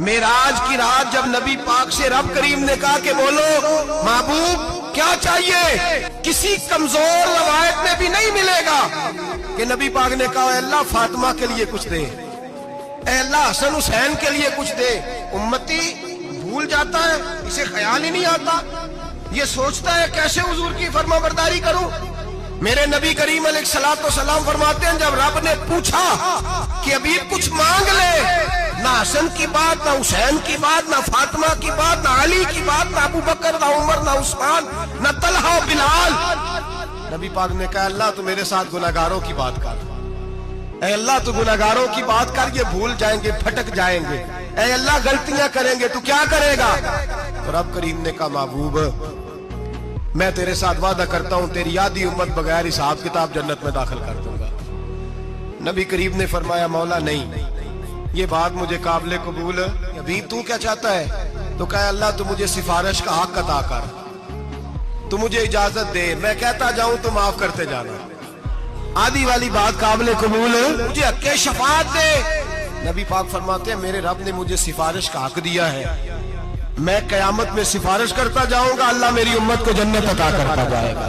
मेराज की रात जब नबी पाक से रब करीम ने कहा कि बोलो महबूब क्या चाहिए, किसी कमजोर रवायत में भी नहीं मिलेगा कि नबी पाक ने कहा अल्लाह फातिमा के लिए कुछ दे, अल्लाह हसन हुसैन के लिए कुछ दे। उम्मती भूल जाता है, इसे ख्याल ही नहीं आता, ये सोचता है कैसे हुजूर की फरमाबरदारी करूं। मेरे नबी करीम अलैहिस्सलाम फरमाते हैं जब रब ने पूछा कि अभी कुछ मांग ले, ना हसन की बात, ना हुसैन की बात, ना फातिमा की बात, ना अली की बात, ना अबू बकर, ना उमर, ना उस्मान, ना तलहा बिलाल, नबी पाक ने कहा अल्लाह तू मेरे साथ गुनाहगारों की बात कर, ऐ अल्लाह तू गुनाहगारों की बात कर, ये भूल जाएंगे, भटक जाएंगे, ऐ अल्लाह गलतियां करेंगे, तू क्या करेगा। तो रब करीम ने कहा महबूब मैं तेरे साथ वादा करता हूं तेरी आधी उम्मत बगैर हिसाब किताब जन्नत में दाखिल कर दूंगा। नबी करीम ने फरमाया मौला नहीं, ये बात मुझे काबिल कबूल है, अभी तू क्या चाहता है। तो कहा अल्लाह तू मुझे सिफारिश का हक अता कर, तू मुझे इजाजत दे, मैं कहता जाऊं तो माफ करते जाना। आधी वाली बात काबिल कबूल है, मुझे हक़ शफाअत दे। नबी पाक फरमाते हैं मेरे रब ने मुझे सिफारिश का हक दिया है, मैं कयामत में सिफारिश करता जाऊंगा, अल्लाह मेरी उम्मत को जन्नत अता करता जाएगा।